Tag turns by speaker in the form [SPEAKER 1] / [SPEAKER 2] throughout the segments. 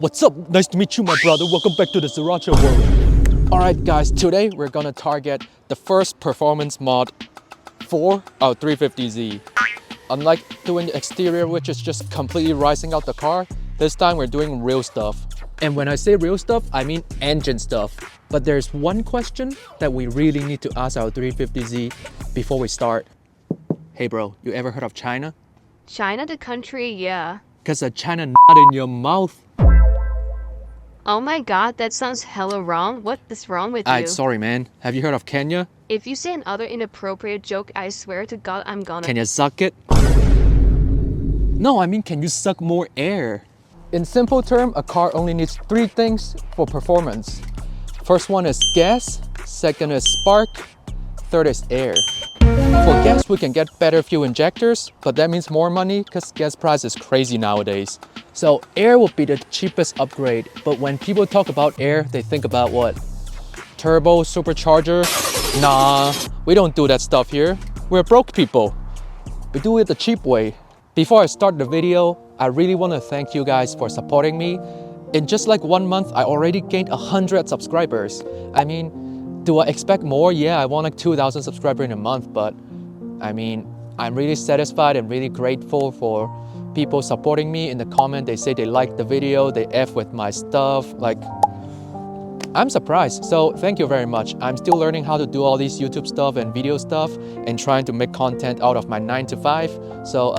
[SPEAKER 1] What's up? Nice to meet you, my brother. Welcome back to the Sriracha world. Alright guys, today we're gonna target the first performance mod for our 350Z. Unlike doing the exterior, which is just completely rising out the car, this time we're doing real stuff. And when I say real stuff, I mean engine stuff. But there's one question that we really need to ask our 350Z before we start. Hey bro, you ever heard of China?
[SPEAKER 2] China the country, yeah.
[SPEAKER 1] Cause a China nut in your mouth.
[SPEAKER 2] Oh my god, that sounds hella wrong. What is wrong with you?
[SPEAKER 1] Sorry man, have you heard of Kenya?
[SPEAKER 2] If you say another inappropriate joke, I swear to god I'm gonna—
[SPEAKER 1] Can you suck it? No, I mean can you suck more air? In simple term, a car only needs three things for performance. First one is gas, second is spark, third is air. For gas, we can get better fuel injectors, but that means more money because gas price is crazy nowadays. So air will be the cheapest upgrade, but when people talk about air, they think about what? Turbo, supercharger? Nah, we don't do that stuff here. We're broke people. We do it the cheap way. Before I start the video, I really want to thank you guys for supporting me. In just like 1 month, I already gained 100 subscribers. I mean, do I expect more? Yeah, I want like 2,000 subscribers in a month, but I mean, I'm really satisfied and really grateful for people supporting me. In the comment, they say they like the video, they F with my stuff. Like, I'm surprised. So thank you very much. I'm still learning how to do all these YouTube stuff and video stuff and trying to make content out of my 9 to 5. So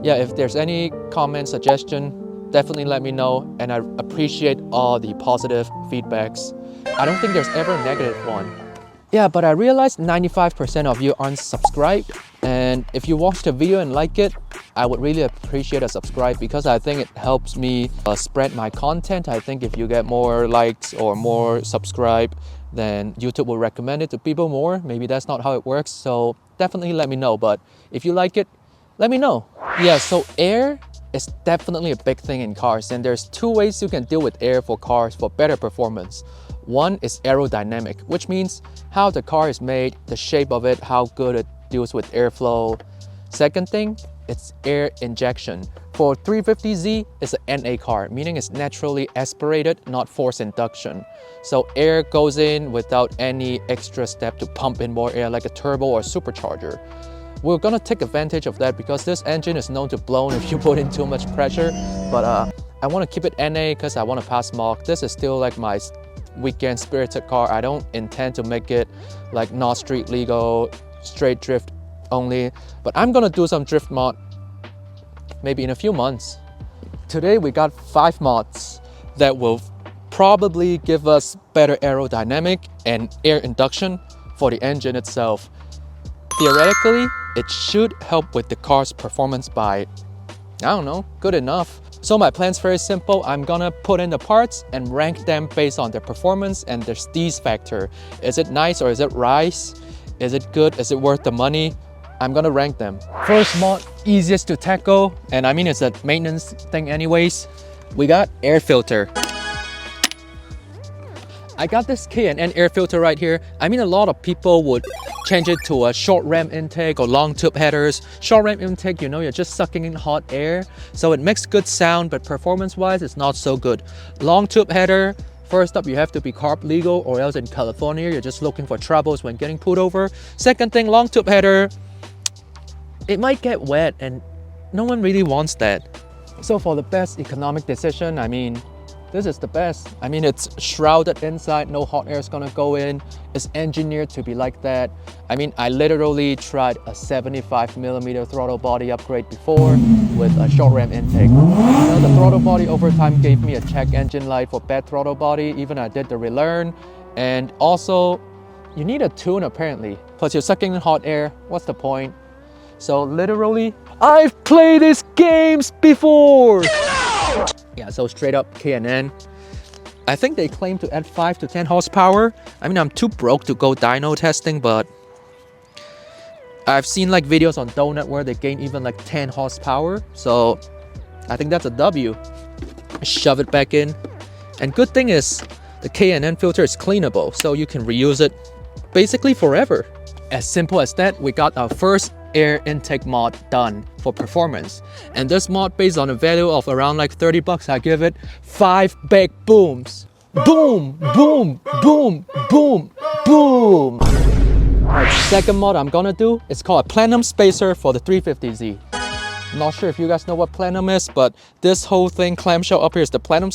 [SPEAKER 1] yeah, if there's any comment, suggestion, definitely let me know. And I appreciate all the positive feedbacks. I don't think there's ever a negative one. Yeah, but I realized 95% of you aren't subscribed. And if you watch the video and like it, I would really appreciate a subscribe because I think it helps me spread my content. I think if you get more likes or more subscribe, then YouTube will recommend it to people more. Maybe that's not how it works. So definitely let me know. But if you like it, let me know. Yeah, so air is definitely a big thing in cars. And there's two ways you can deal with air for cars for better performance. One is aerodynamic, which means how the car is made, the shape of it, how good it deals with airflow. Second thing, it's air injection. For 350Z, it's an NA car, meaning it's naturally aspirated, not forced induction. So air goes in without any extra step to pump in more air like a turbo or supercharger. We're gonna take advantage of that because this engine is known to blow if you put in too much pressure. But I want to keep it NA because I want to pass smog. This is still like my weekend spirited car. I don't intend to make it like not street legal, straight drift only, but I'm gonna do some drift mod maybe in a few months. Today we got 5 mods that will probably give us better aerodynamic and air induction for the engine itself. Theoretically, it should help with the car's performance by, I don't know, good enough. So my plan's very simple. I'm gonna put in the parts and rank them based on their performance and their steez factor. Is it nice or is it rice? Is it good? Is it worth the money? I'm gonna rank them. First mod, easiest to tackle, and I mean it's a maintenance thing anyways. We got air filter. I got this K&N air filter right here. I mean a lot of people would change it to a short ram intake or long tube headers. Short ram intake, you know, you're just sucking in hot air, so it makes good sound, but performance-wise, it's not so good. Long tube header, first up, you have to be carb legal, or else in California, you're just looking for troubles when getting pulled over. Second thing, long tube header, it might get wet, and no one really wants that. So for the best economic decision, I mean, this is the best. I mean, it's shrouded inside, no hot air is gonna go in. It's engineered to be like that. I mean, I literally tried a 75mm throttle body upgrade before with a short ram intake. Now, the throttle body over time gave me a check engine light for bad throttle body. Even I did the relearn. And also, you need a tune apparently. Plus you're sucking in hot air, what's the point? So literally, I've played these games before! Yeah, so straight up K&N. I think they claim to add 5 to 10 horsepower. I mean, I'm too broke to go dyno testing, but I've seen like videos on Donut where they gain even like 10 horsepower. So I think that's a W. Shove it back in. And good thing is the K&N filter is cleanable, so you can reuse it basically forever. As simple as that, we got our first air intake mod done for performance. And this mod, based on a value of around like 30 bucks, I give it 5 big booms. Boom, boom, boom, boom, boom. Alright, second mod I'm gonna do is called a Plenum spacer for the 350Z. Not sure if you guys know what Plenum is, but this whole thing, clamshell up here, is the Plenum.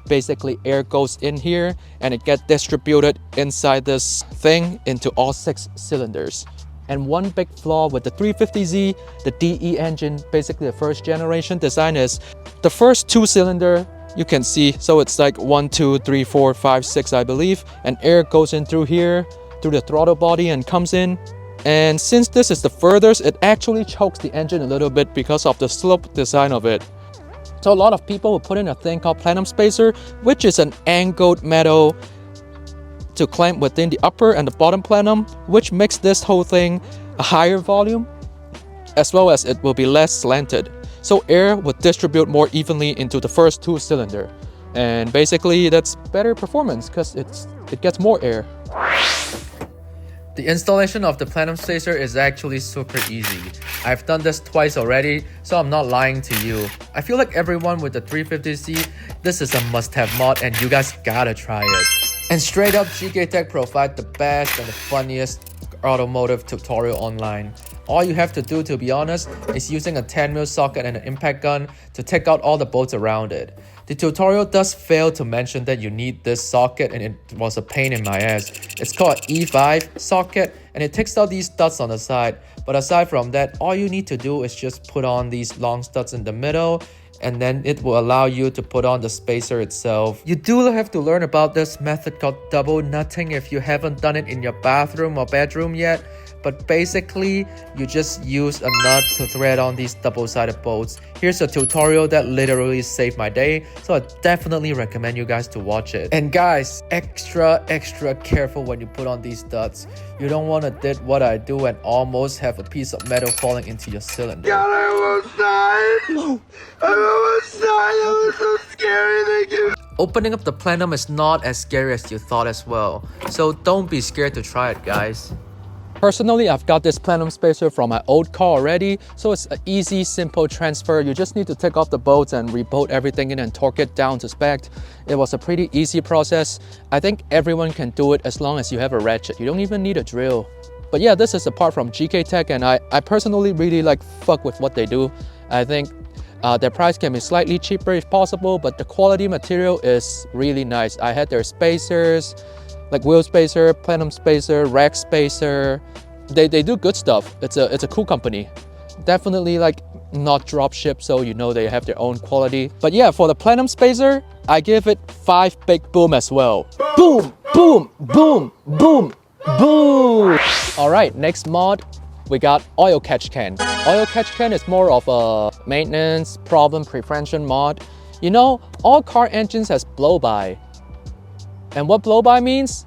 [SPEAKER 1] Basically, air goes in here and it gets distributed inside this thing into all 6 cylinders. And one big flaw with the 350Z, the DE engine, basically the first generation design, is the first 2 cylinder, you can see, so it's like 1, 2, 3, 4, 5, 6, I believe, and air goes in through here, through the throttle body and comes in. And since this is the furthest, it actually chokes the engine a little bit because of the slope design of it. So a lot of people will put in a thing called Plenum spacer, which is an angled metal to clamp within the upper and the bottom plenum, which makes this whole thing a higher volume, as well as it will be less slanted. So air will distribute more evenly into the first 2 cylinder. And basically that's better performance because it gets more air. The installation of the Plenum spacer is actually super easy. I've done this twice already, so I'm not lying to you. I feel like everyone with the 350Z, this is a must-have mod and you guys gotta try it. And straight up, GKTech provide the best and the funniest automotive tutorial online. All you have to do, to be honest, is using a 10mm socket and an impact gun to take out all the bolts around it. The tutorial does fail to mention that you need this socket, and it was a pain in my ass. It's called E5 socket and it takes out these studs on the side. But aside from that, all you need to do is just put on these long studs in the middle, and then it will allow you to put on the spacer itself. You do have to learn about this method called double nutting if you haven't done it in your bathroom or bedroom yet. But basically, you just use a nut to thread on these double-sided bolts. Here's a tutorial that literally saved my day, so I definitely recommend you guys to watch it. And guys, extra careful when you put on these studs. You don't want to did what I do and almost have a piece of metal falling into your cylinder.
[SPEAKER 3] God, I almost died! No! I almost died! That was so scary, thank you!
[SPEAKER 1] Opening up the Plenum is not as scary as you thought as well, so don't be scared to try it, guys. Personally, I've got this Plenum spacer from my old car already, so it's an easy, simple transfer. You just need to take off the bolts and rebolt everything in and torque it down to spec. It was a pretty easy process. I think everyone can do it as long as you have a ratchet. You don't even need a drill. But yeah, this is a part from GKTech, and I personally really fuck with what they do. I think their price can be slightly cheaper if possible, but the quality material is really nice. I had their spacers, like wheel spacer, Plenum spacer, rack spacer. They do good stuff. It's a cool company. Definitely not drop ship, so you know they have their own quality. But yeah, for the Plenum spacer, I give it 5 big boom as well. Boom, boom, boom, boom, boom. All right, next mod, we got oil catch can. Oil catch can is more of a maintenance problem prevention mod. You know, all car engines has blow-by. And what blow-by means?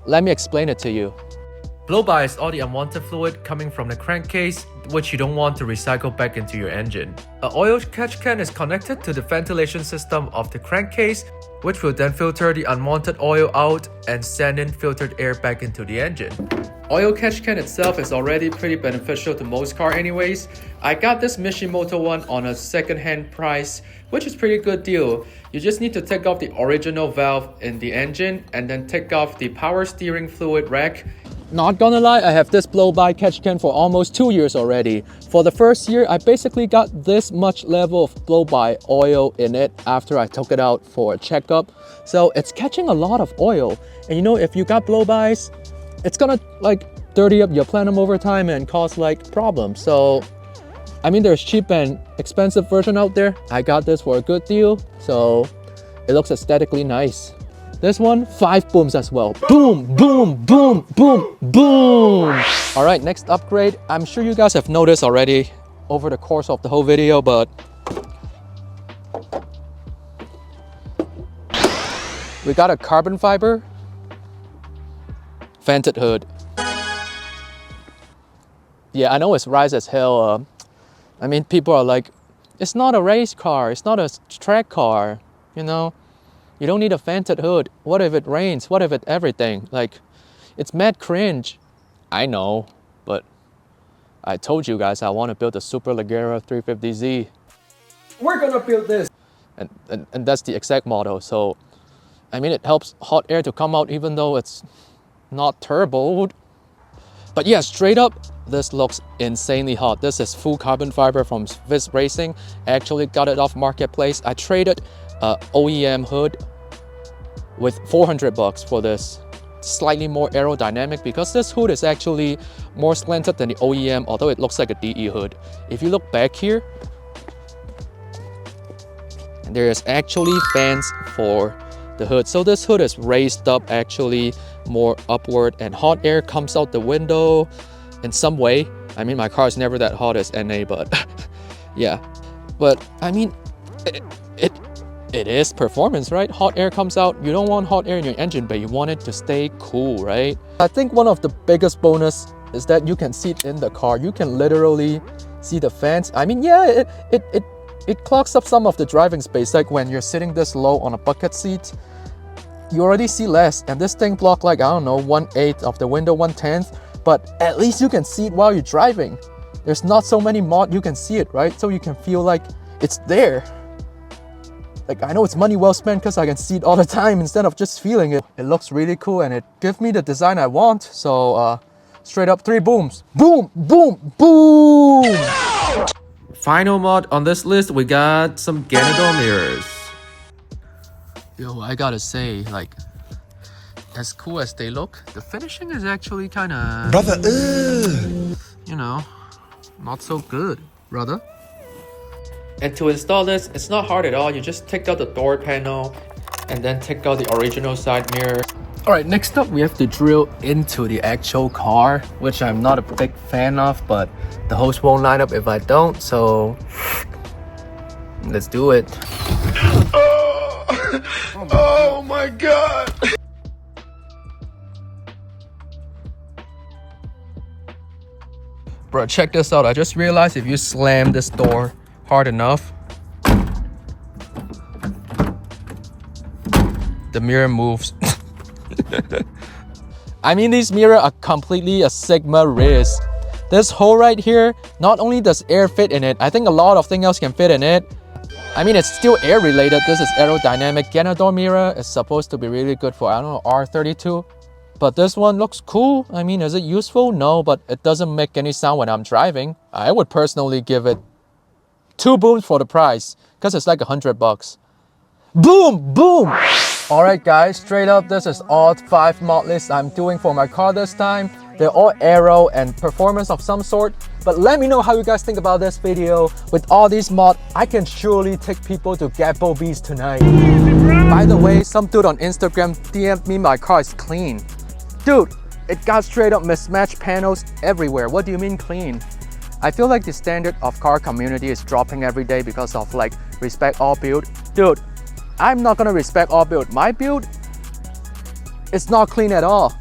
[SPEAKER 1] Let me explain it to you. Blow-by is all the unwanted fluid coming from the crankcase, which you don't want to recycle back into your engine. An oil catch can is connected to the ventilation system of the crankcase, which will then filter the unwanted oil out and send in filtered air back into the engine. Oil catch can itself is already pretty beneficial to most cars anyways. I got this Mishimoto one on a second-hand price, which is pretty good deal. You just need to take off the original valve in the engine and then take off the power steering fluid rack. Not gonna lie, I have this blow-by catch can for almost 2 years already. For the first year, I basically got this much level of blow-by oil in it after I took it out for a checkup. So it's catching a lot of oil. And you know, if you got blow-bys, it's gonna dirty up your Plenum over time and cause problems. So I mean, there's cheap and expensive version out there. I got this for a good deal, so it looks aesthetically nice. This one, 5 booms as well. Boom, boom, boom, boom, boom. All right, next upgrade. I'm sure you guys have noticed already over the course of the whole video, but we got a carbon fiber vented hood. Yeah, I know it's rise as hell. I mean, people are like, it's not a race car, it's not a track car, you know? You don't need a vented hood. What if it rains? What if it everything? It's mad cringe. I know, but I told you guys I want to build a Super Leggera 350Z. We're gonna build this! And that's the exact model. So, I mean, it helps hot air to come out even though it's not turboed. But yeah, straight up, this looks insanely hot. This is full carbon fiber from Viz Racing. I actually got it off Marketplace. I traded OEM hood with $400 for this. Slightly more aerodynamic because this hood is actually more slanted than the OEM, although it looks like a DE hood. If you look back here, there's actually fans for the hood. So this hood is raised up actually more upward, and hot air comes out the window in some way. I mean, my car is never that hot as NA, but yeah. But I mean, it is performance, right? Hot air comes out. You don't want hot air in your engine, but you want it to stay cool, right? I think one of the biggest bonus is that you can sit in the car. You can literally see the fans. I mean, yeah, it clogs up some of the driving space. Like when you're sitting this low on a bucket seat, you already see less. And this thing blocked like, I don't know, 1/8 of the window, 1/10. But at least you can see it while you're driving. There's not so many mods, you can see it, right? So you can feel like it's there. Like, I know it's money well spent because I can see it all the time instead of just feeling it. It looks really cool and it gives me the design I want. So straight up 3 booms. Boom, boom, boom! Final mod on this list, we got some Ganador mirrors. Yo, I gotta say, like, as cool as they look, the finishing is actually kind of... Brother, you know, not so good, brother. And to install this, it's not hard at all. You just take out the door panel and then take out the original side mirror. All right, next up, we have to drill into the actual car, which I'm not a big fan of, but the hose won't line up if I don't, so let's do it.
[SPEAKER 3] Oh my god!
[SPEAKER 1] Bro, check this out. I just realized if you slam this door hard enough, the mirror moves. I mean, these mirrors are completely a Sigma Riz. This hole right here, not only does air fit in it, I think a lot of things else can fit in it. I mean, it's still air related. This is aerodynamic. Ganador mirror is supposed to be really good for, I don't know, R32. But this one looks cool. I mean, is it useful? No, but it doesn't make any sound when I'm driving. I would personally give it 2 booms for the price because it's like $100. Boom, boom. All right, guys, straight up, this is all 5 mod lists I'm doing for my car this time. They're all aero and performance of some sort. But let me know how you guys think about this video. With all these mods, I can surely take people to Gapplebee's tonight. By the way, some dude on Instagram DM'd me my car is clean. Dude, it got straight up mismatched panels everywhere. What do you mean clean? I feel like the standard of car community is dropping every day because of like respect all build. Dude, I'm not gonna respect all build. My build, it's not clean at all.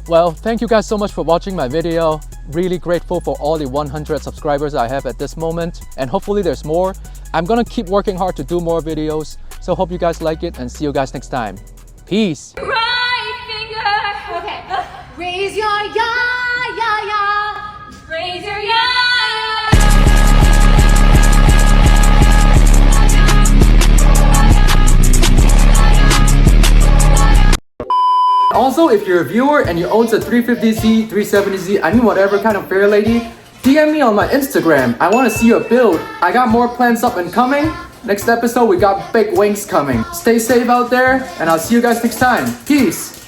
[SPEAKER 1] Well, thank you guys so much for watching my video. Really grateful for all the 100 subscribers I have at this moment. And hopefully there's more. I'm gonna keep working hard to do more videos. So hope you guys like it and see you guys next time. Peace.
[SPEAKER 4] Okay, raise your ya, ya, ya. Raise your ya,
[SPEAKER 1] Also, if you're a viewer and you own a 350Z, 370Z, I mean whatever kind of fair lady, DM me on my Instagram. I want to see your build. I got more plans up and coming. Next episode, we got big wings coming. Stay safe out there, and I'll see you guys next time. Peace.